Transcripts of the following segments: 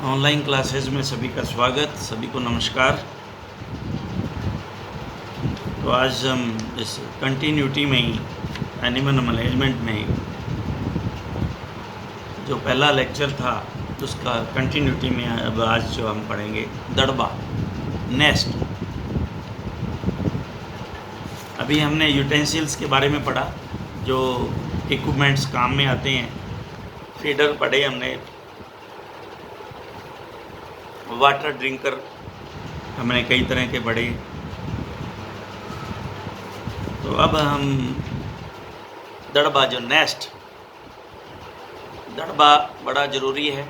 Online classes में सभी का स्वागत, सभी को नमस्कार। तो आज हम इस कंटिन्यूटी में ही एनिमल मैनेजमेंट में जो पहला लेक्चर था उसका कंटिन्यूटी में अब आज जो हम पढ़ेंगे दड़बा, नेस्ट। अभी हमने यूटेंसिल्स के बारे में पढ़ा जो इक्विपमेंट्स काम में आते हैं। फीडर पढ़े हमने, वाटर ड्रिंकर हमने कई तरह के पढ़े। तो अब हम दड़बा जो नेस्ट, दड़बा बड़ा ज़रूरी है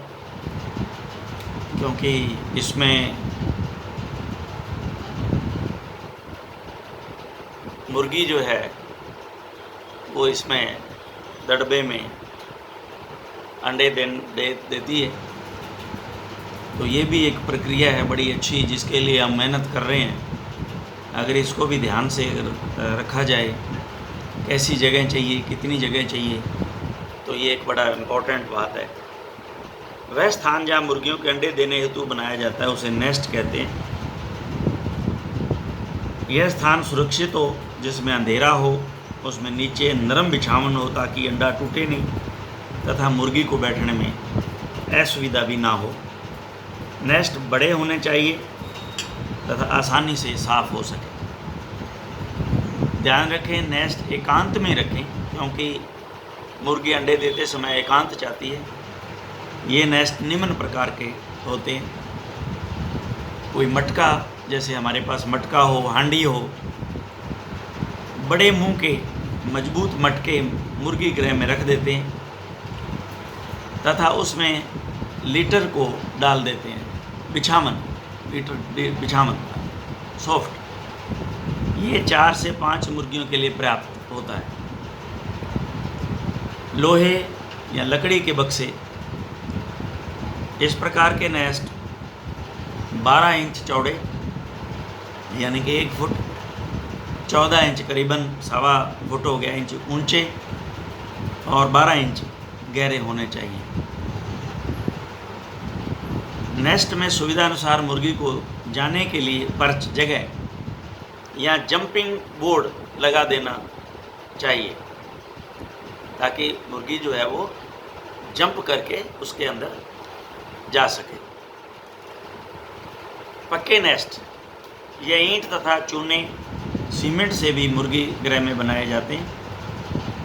क्योंकि इसमें मुर्गी जो है वो इसमें दड़बे में अंडे देती है। तो ये भी एक प्रक्रिया है बड़ी अच्छी जिसके लिए हम मेहनत कर रहे हैं। अगर इसको भी ध्यान से रखा जाए, कैसी जगह चाहिए, कितनी जगह चाहिए, तो ये एक बड़ा इम्पोर्टेंट बात है। वह स्थान जहाँ मुर्गियों के अंडे देने हेतु बनाया जाता है उसे नेस्ट कहते हैं। यह स्थान सुरक्षित हो, जिसमें अंधेरा हो, उसमें नीचे नरम बिछावन हो ताकि अंडा टूटे नहीं तथा मुर्गी को बैठने में असुविधा भी ना हो। नेस्ट बड़े होने चाहिए तथा आसानी से साफ़ हो सके। ध्यान रखें, नेस्ट एकांत में रखें क्योंकि मुर्गी अंडे देते समय एकांत चाहती है। ये नेस्ट निम्न प्रकार के होते हैं। कोई मटका, जैसे हमारे पास मटका हो, हांडी हो, बड़े मुंह के मजबूत मटके मुर्गी गृह में रख देते हैं तथा उसमें लीटर को डाल देते हैं, बिछावन सॉफ्ट। ये 4 से 5 मुर्गियों के लिए पर्याप्त होता है। लोहे या लकड़ी के बक्से, इस प्रकार के नेस्ट 12 इंच चौड़े यानी कि 1 फुट, 14 इंच करीबन सवा फुट हो गया इंच ऊंचे और 12 इंच गहरे होने चाहिए। नेस्ट में सुविधा अनुसार मुर्गी को जाने के लिए पर्च जगह या जंपिंग बोर्ड लगा देना चाहिए ताकि मुर्गी जो है वो जंप करके उसके अंदर जा सके। पक्के नेस्ट, ये ईंट तथा चूने सीमेंट से भी मुर्गी गृह में बनाए जाते हैं।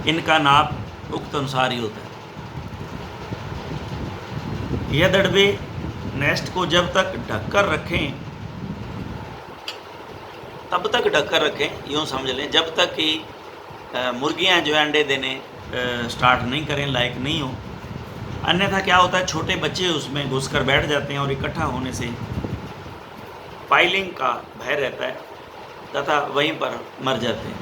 इनका नाप उक्त अनुसार ही होता है। यह दड़बे नेस्ट को जब तक ढककर रखें, तब तक ढककर रखें, यूँ समझ लें जब तक कि मुर्गियां जो है अंडे देने स्टार्ट नहीं करें, लायक नहीं हो। अन्यथा क्या होता है, छोटे बच्चे उसमें घुसकर बैठ जाते हैं और इकट्ठा होने से पाइलिंग का भय रहता है तथा वहीं पर मर जाते हैं।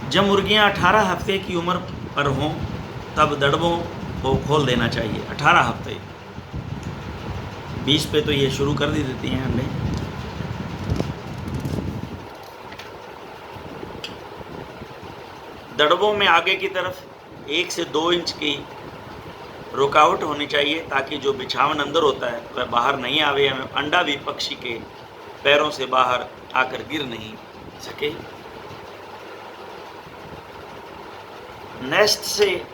जब मुर्गियां 18 हफ्ते की उम्र पर हों तब दड़बों को खोल देना चाहिए। 18 हफ्ते, 20 पे तो ये शुरू कर देती हैं अंडे। दड़बों में आगे की तरफ 1 से 2 इंच की रुकावट होनी चाहिए ताकि जो बिछावन अंदर होता है वह बाहर नहीं आवे। अंडा भी पक्षी के पैरों से बाहर आकर गिर नहीं सके। नेस्ट से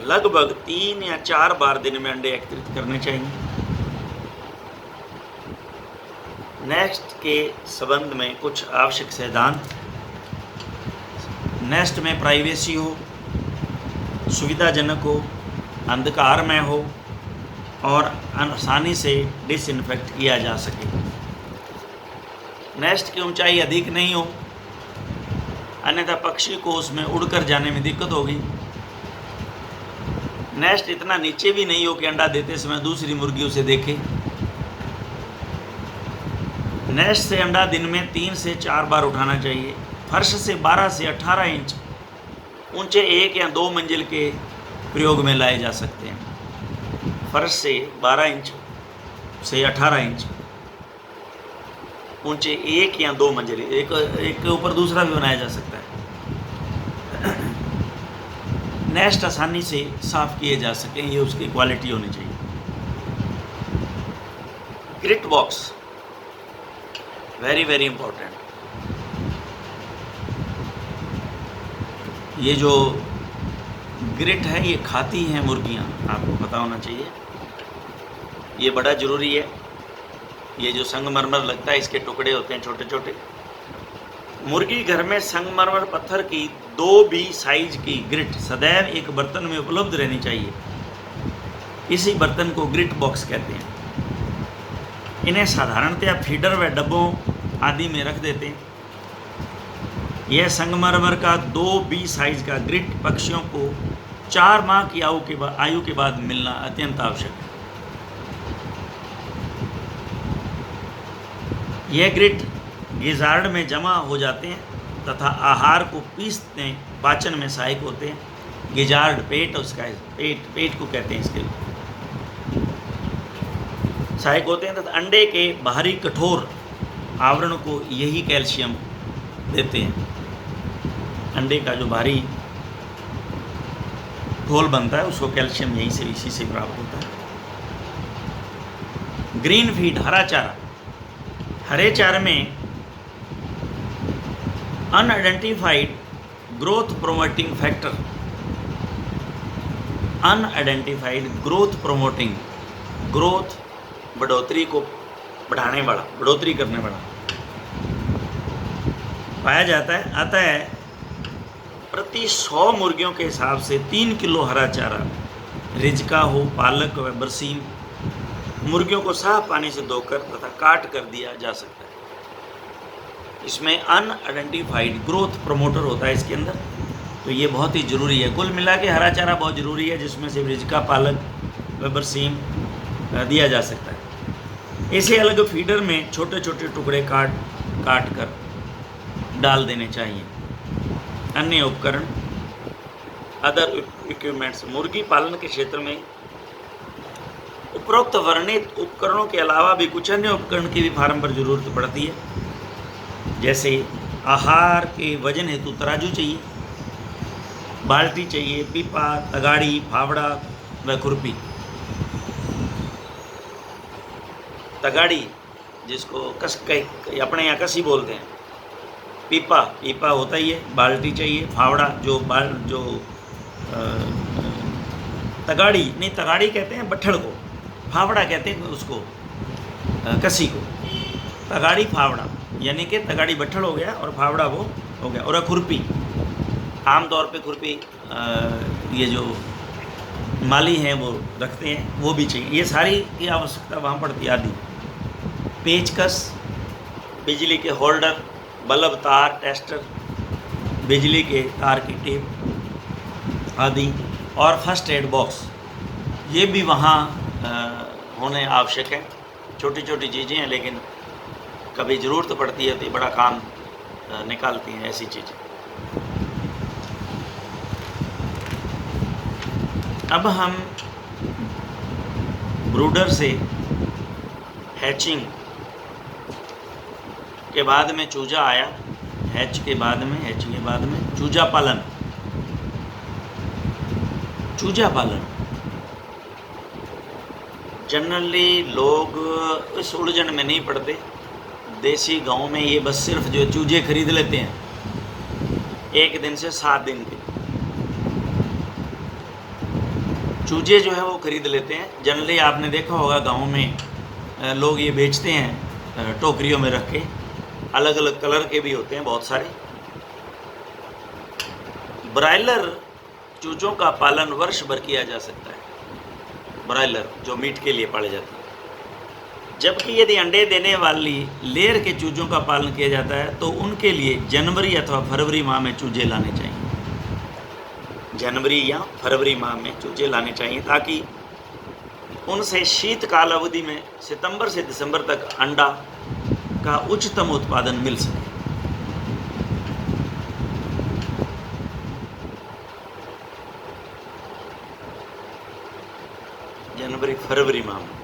लगभग 3 या 4 बार दिन में अंडे एकत्रित करने चाहिए। नेस्ट के संबंध में कुछ आवश्यक सिद्धांत। नेस्ट में प्राइवेसी हो, सुविधाजनक हो, अंधकारमय हो और आसानी से डिसइंफेक्ट किया जा सके। नेस्ट की ऊंचाई अधिक नहीं हो, अन्यथा पक्षी को उसमें उड़कर जाने में दिक्कत होगी। नेस्ट इतना नीचे भी नहीं हो कि अंडा देते समय दूसरी मुर्गी उसे देखे। नेस्ट से अंडा दिन में 3 से 4 बार उठाना चाहिए। फर्श से 12 से 18 इंच ऊंचे 1 या 2 मंजिल के प्रयोग में लाए जा सकते हैं। फर्श से 12 इंच से 18 इंच ऊंचे 1 या 2 मंजिल, एक के ऊपर दूसरा भी बनाया जा सकता है। नेस्ट आसानी से साफ़ किए जा सकें, ये उसकी क्वालिटी होनी चाहिए। Grit box very very important. ये जो ग्रिट है ये खाती हैं मुर्गियाँ, आपको पता होना चाहिए, ये बड़ा ज़रूरी है। ये जो संगमरमर लगता है इसके टुकड़े होते हैं छोटे छोटे। मुर्गी घर में संगमरमर पत्थर की 2 भी साइज की ग्रिट सदैव एक बर्तन में उपलब्ध रहनी चाहिए। इसी बर्तन को ग्रिट बॉक्स कहते हैं। इन्हें साधारणतया फीडर व डब्बों आदि में रख देते हैं। यह संगमरमर का 2 बी साइज का ग्रिट पक्षियों को 4 माह की आयु के बाद मिलना अत्यंत आवश्यक है। यह ग्रिट गिजार्ड में जमा हो जाते हैं तथा आहार को पीसने पाचन में सहायक होते हैं। गिजार्ड पेट उसका पेट को कहते हैं, इसके सहायक होते हैं तथा अंडे के बाहरी कठोर आवरण को यही कैल्शियम देते हैं। अंडे का जो बाहरी घोल बनता है उसको कैल्शियम इसी से प्राप्त होता है। ग्रीन फीड हरा चारा। हरे चारे में unidentified growth promoting factor, unidentified growth promoting, growth बढ़ोतरी को बढ़ाने वाला, बढ़ोतरी करने वाला पाया जाता है। अतः प्रति 100 मुर्गियों के हिसाब से 3 किलो हरा चारा, रिजका हो, पालक व बरसीम, मुर्गियों को साफ पानी से धोकर तथा काट कर दिया जा सकता है। इसमें अनआइडेंटिफाइड ग्रोथ प्रमोटर होता है इसके अंदर, तो ये बहुत ही ज़रूरी है। कुल मिला के हरा चारा बहुत ज़रूरी है, जिसमें से रिजका, पालक व बरसीम दिया जा सकता है। इसे अलग फीडर में छोटे छोटे टुकड़े काट कर डाल देने चाहिए। अन्य उपकरण, अदर इक्विपमेंट्स। मुर्गी पालन के क्षेत्र में उपरोक्त वर्णित उपकरणों के अलावा भी कुछ अन्य उपकरण की भी फार्म पर जरूरत पड़ती है। जैसे आहार के वजन हेतु तराजू चाहिए, बाल्टी चाहिए, पीपा, तगाड़ी, फावड़ा व खुरपी। तगाड़ी जिसको अपने यहाँ कसी बोलते हैं, पीपा होता ही है, बाल्टी चाहिए, फावड़ा तगाड़ी कहते हैं बट्ठड़ को, फावड़ा कहते हैं उसको कसी को। तगाड़ी फावड़ा यानी कि तगाड़ी बट्ठड़ हो गया और फावड़ा वो हो गया। और खुरपी, आमतौर पे खुरपी ये जो माली हैं वो रखते हैं, वो भी चाहिए। ये सारी की आवश्यकता वहाँ पड़ती है। आदि पेचकस, बिजली के होल्डर, बल्ब, तार, टेस्टर, बिजली के तार की टेप आदि, और फर्स्ट एड बॉक्स, ये भी वहाँ होने आवश्यक है। छोटी छोटी चीज़ें हैं लेकिन कभी ज़रूरत पड़ती है तो ये बड़ा काम निकालती हैं ऐसी चीज़ें। अब हम ब्रूडर से हैचिंग के बाद में चूजा आया, हैचिंग के बाद में चूजा पालन। जनरली लोग इस उलझन में नहीं पड़ते। देसी गांव में ये बस सिर्फ जो चूजे खरीद लेते हैं 1 दिन से 7 दिन के चूजे जो है वो खरीद लेते हैं। जनरली आपने देखा होगा गांव में लोग ये बेचते हैं टोकरियों में रख के, अलग अलग कलर के भी होते हैं बहुत सारे। ब्रायलर चूजों का पालन वर्ष भर किया जा सकता है, ब्रायलर जो मीट के लिए पाले जाते हैं। जबकि यदि अंडे देने वाली लेयर के चूजों का पालन किया जाता है तो उनके लिए जनवरी अथवा फरवरी माह में चूजे लाने चाहिए। जनवरी या फरवरी माह में चूजे लाने चाहिए ताकि उनसे शीतकाल अवधि में सितंबर से दिसंबर तक अंडा का उच्चतम उत्पादन मिल सके। जनवरी फरवरी माह में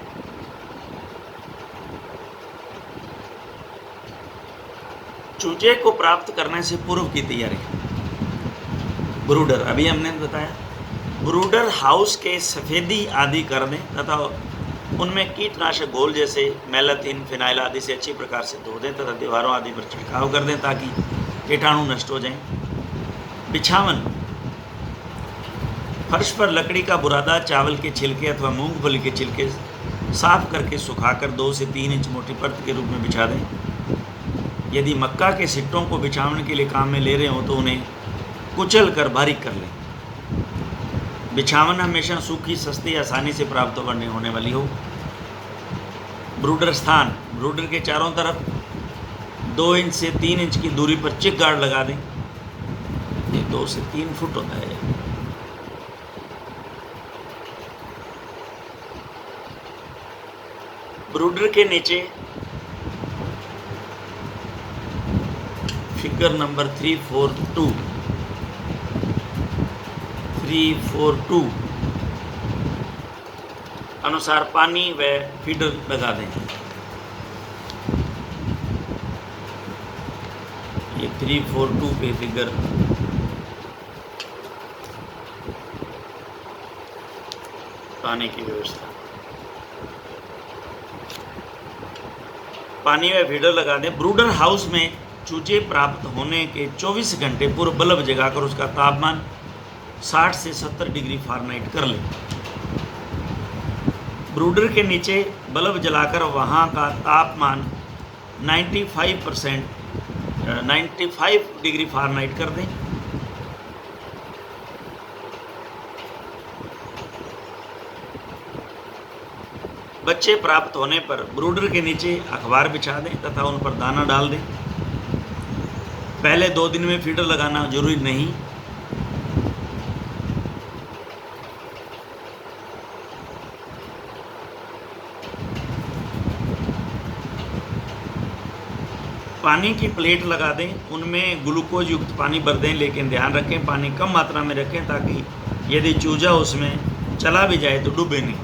चूजे को प्राप्त करने से पूर्व की तैयारी। ब्रूडर अभी हमने बताया, ब्रूडर हाउस के सफ़ेदी आदि कर दें तथा उनमें कीटनाशक घोल जैसे मैलाथिन, फिनाइल आदि से अच्छी प्रकार से धो दें तथा दीवारों आदि पर छिड़काव कर दें ताकि कीटाणु नष्ट हो जाएं। बिछावन, फर्श पर लकड़ी का बुरादा, चावल के छिलके अथवा मूंगफली के छिलके साफ करके सुखाकर 2 से 3 इंच मोटी परत के रूप में बिछा दें। यदि मक्का के सिट्टों को बिछावन के लिए काम में ले रहे हों तो उन्हें कुचल कर बारीक कर लें। बिछावन हमेशा सूखी, सस्ती, आसानी से प्राप्त होने वाली हो। ब्रूडर स्थान, ब्रूडर के चारों तरफ 2 इंच से 3 इंच की दूरी पर चिक गार्ड लगा दें। ये 2 से 3 फुट होता है। ब्रूडर के नीचे फिगर नंबर 342 अनुसार पानी व फीडर लगा दें। ये 342 पे फिगर पानी की व्यवस्था, पानी व फीडर लगा दें। ब्रूडर हाउस में चूजे प्राप्त होने के 24 घंटे पूर्व बल्ब जगाकर उसका तापमान 60 से 70 डिग्री फ़ारेनहाइट कर लें। ब्रूडर के नीचे बल्ब जलाकर वहाँ का तापमान 95 डिग्री फ़ारेनहाइट कर दें। बच्चे प्राप्त होने पर ब्रूडर के नीचे अखबार बिछा दें तथा उन पर दाना डाल दें। पहले 2 दिन में फीडर लगाना जरूरी नहीं। पानी की प्लेट लगा दें, उनमें ग्लूकोज युक्त पानी भर दें, लेकिन ध्यान रखें पानी कम मात्रा में रखें ताकि यदि चूजा उसमें चला भी जाए तो डूबे नहीं।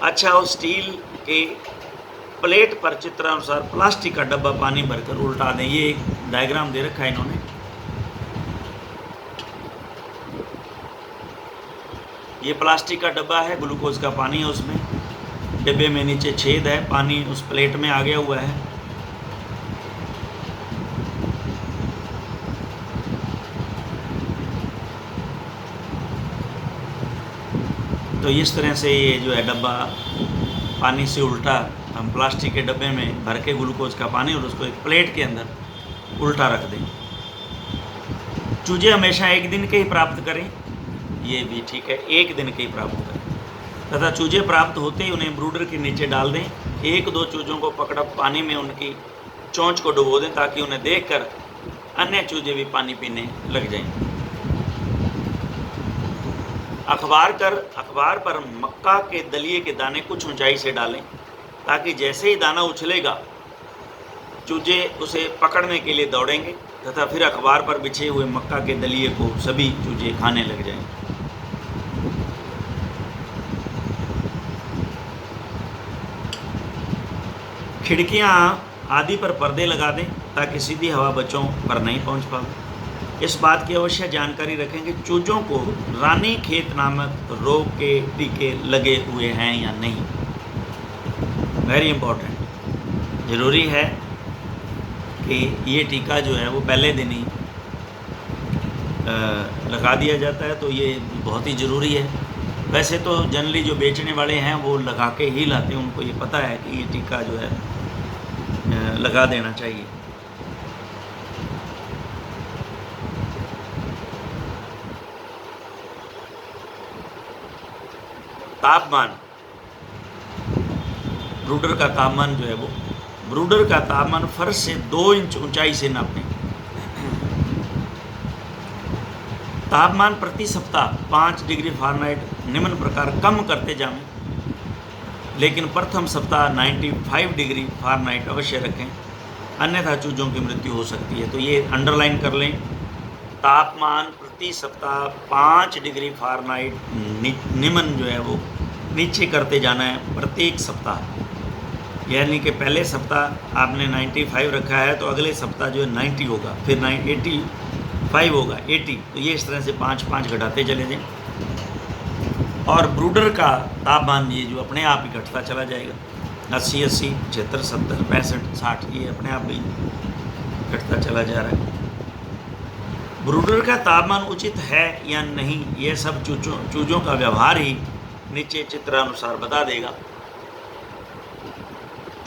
अच्छा, और स्टील के प्लेट पर चित्रानुसार प्लास्टिक का डब्बा पानी भरकर उल्टा दें। ये एक डायग्राम दे रखा है इन्होंने। ये प्लास्टिक का डब्बा है, ग्लूकोज का पानी है उसमें, डिब्बे में नीचे छेद है, पानी उस प्लेट में आ गया हुआ है। तो इस तरह से ये जो है डब्बा पानी से उल्टा हम प्लास्टिक के डब्बे में भर के ग्लूकोज का पानी और उसको एक प्लेट के अंदर उल्टा रख दें। चूजे हमेशा 1 दिन के ही प्राप्त करें, ये भी ठीक है, 1 दिन के ही प्राप्त करें तथा चूजे प्राप्त होते ही उन्हें ब्रूडर के नीचे डाल दें। 1-2 चूजों को पकड़ पानी में उनकी चोंच को डुबो दें ताकि उन्हें देखकर अन्य चूजे भी पानी पीने लग जाएं। अखबार पर मक्का के दलिए के दाने कुछ ऊंचाई से डालें ताकि जैसे ही दाना उछलेगा चूजे उसे पकड़ने के लिए दौड़ेंगे तथा फिर अखबार पर बिछे हुए मक्का के दलिए को सभी चूजे खाने लग जाएंगे। खिड़कियां आदि पर पर्दे लगा दें ताकि सीधी हवा बच्चों पर नहीं पहुंच पाए। इस बात की अवश्य जानकारी रखें कि चूजों को रानीखेत नामक रोग के टीके लगे हुए हैं या नहीं। वेरी इम्पोर्टेंट, ज़रूरी है कि ये टीका जो है वो पहले दिन ही लगा दिया जाता है, तो ये बहुत ही ज़रूरी है। वैसे तो जनरली जो बेचने वाले हैं वो लगा के ही लाते हैं, उनको ये पता है कि ये टीका जो है लगा देना चाहिए। तापमान, ब्रूडर का तापमान जो है वो, ब्रूडर का तापमान फर्श से 2 इंच ऊंचाई से नापें। तापमान प्रति सप्ताह 5 डिग्री फ़ारेनहाइट निम्न प्रकार कम करते जाएं, लेकिन प्रथम सप्ताह 95 डिग्री फ़ारेनहाइट अवश्य रखें, अन्यथा चूजों की मृत्यु हो सकती है। तो ये अंडरलाइन कर लें, तापमान प्रति सप्ताह 5 डिग्री फ़ारेनहाइट निम्न जो है वो नीचे करते जाना है प्रत्येक सप्ताह। यानी कि पहले सप्ताह आपने 95 रखा है तो अगले सप्ताह जो है 90 होगा, फिर 85 होगा, 80। तो ये इस तरह से 5-5 घटाते चले जाएं। और ब्रूडर का तापमान ये जो अपने आप ही घटता चला जाएगा, 80, 76, 70, 65, 60, ये अपने आप ही घटता चला जा रहा है। ब्रूडर का तापमान उचित है या नहीं, ये सब चूजों का व्यवहार ही नीचे चित्रानुसार बता देगा।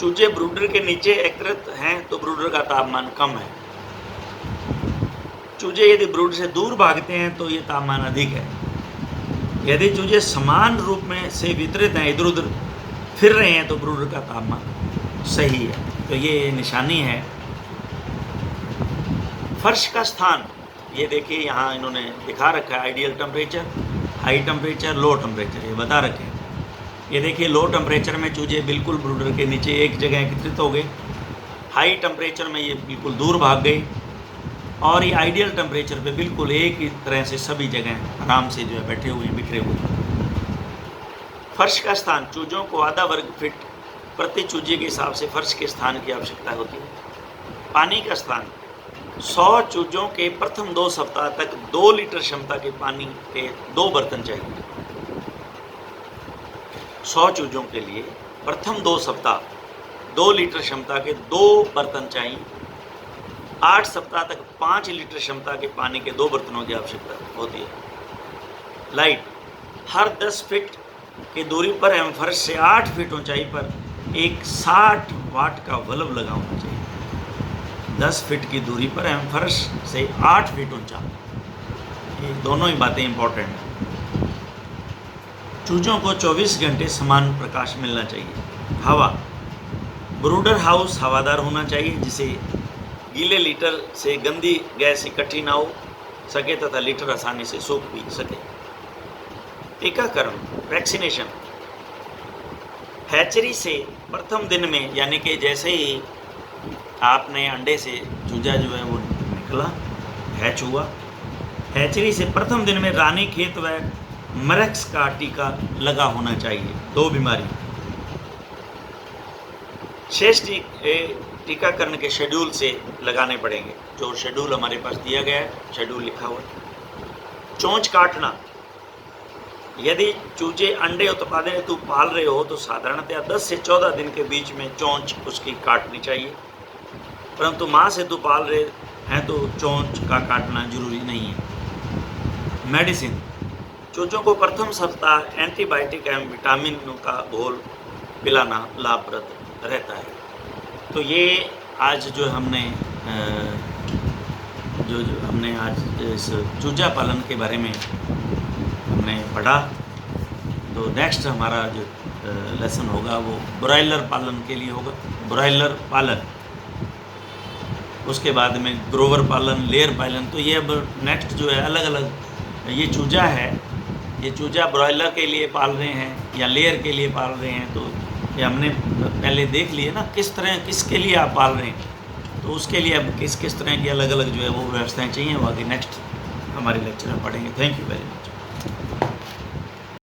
चूजे ब्रूडर के नीचे एकत्रित हैं तो ब्रूडर का तापमान कम है। चूजे यदि ब्रूडर से दूर भागते हैं तो ये तापमान अधिक है। यदि चूजे समान रूप में से वितरित हैं, इधर उधर फिर रहे हैं, तो ब्रूडर का तापमान सही है। तो ये निशानी है। फर्श का स्थान, ये देखिए यहाँ इन्होंने दिखा रखा है, ideal temperature, high temperature, low temperature, ये बता रखे हैं। ये देखिए लो टेम्परेचर में चूजे बिल्कुल ब्रूडर के नीचे एक जगह एकत्रित हो गए, हाई टेम्परेचर में ये बिल्कुल दूर भाग गए, और ये आइडियल टेम्परेचर पे बिल्कुल एक ही तरह से सभी जगह आराम से जो है बैठे हुए हैं, बिखरे हुए हैं। फर्श का स्थान, चूजों को आधा वर्ग फीट प्रति चूजे के हिसाब से फर्श के स्थान की आवश्यकता होती है। पानी का स्थान, 100 चूजों के प्रथम 2 सप्ताह तक 2 लीटर क्षमता के पानी के 2 बर्तन चाहिए। 100 चूजों के लिए प्रथम 2 सप्ताह 2 लीटर क्षमता के 2 बर्तन चाहिए। 8 सप्ताह तक 5 लीटर क्षमता के पानी के 2 बर्तनों की आवश्यकता होती है। लाइट, हर 10 फीट की दूरी पर एवं फर्श से 8 फीट ऊंचाई पर एक 60 वाट का बल्ब लगा होना चाहिए। 10 फीट की दूरी पर एवं फर्श से 8 फीट ऊंचा, ये दोनों ही बातें इंपॉर्टेंट हैं। चूजों को 24 घंटे समान प्रकाश मिलना चाहिए। हवा, ब्रूडर हाउस हवादार होना चाहिए जिसे गीले लीटर से गंदी गैस इकट्ठी ना हो सके तथा लीटर आसानी से सूख भी सके। टीकाकरण, वैक्सीनेशन, हैचरी से प्रथम दिन में, यानी कि जैसे ही आपने अंडे से चूजा जो है वो निकला, हैच हुआ, हैचरी से प्रथम दिन में रानीखेत व मरक्स का टीका लगा होना चाहिए। 2 बीमारी। शेष टीकाकरण के शेड्यूल से लगाने पड़ेंगे, जो शेड्यूल हमारे पास दिया गया है, शेड्यूल लिखा हुआ है। चोंच काटना, यदि चूजे अंडे उत्पादन हेतु पाल रहे हो तो साधारणतया 10 से 14 दिन के बीच में चोंच उसकी काटनी चाहिए, परंतु मांस हेतु पाल रहे हैं तो चोंच का काटना जरूरी नहीं है। मेडिसिन, चूजों को प्रथम सप्ताह एंटीबायोटिक एवं विटामिनों का घोल पिलाना लाभप्रद रहता है। तो ये आज जो हमने आज इस चूजा पालन के बारे में हमने पढ़ा, तो नेक्स्ट हमारा जो लेसन होगा वो ब्रॉयलर पालन के लिए होगा। ब्रॉयलर पालन, उसके बाद में ग्रोवर पालन, लेयर पालन। तो ये अब नेक्स्ट जो है अलग अलग, ये चूजा है, ये चूजा ब्रॉयलर के लिए पाल रहे हैं या लेयर के लिए पाल रहे हैं, तो ये हमने पहले देख लिया ना किसके लिए आप पाल रहे हैं, तो उसके लिए अब किस तरह की अलग अलग जो है वो व्यवस्थाएं चाहिए, वो आगे नेक्स्ट हमारे लेक्चर में पढ़ेंगे। Thank you very much.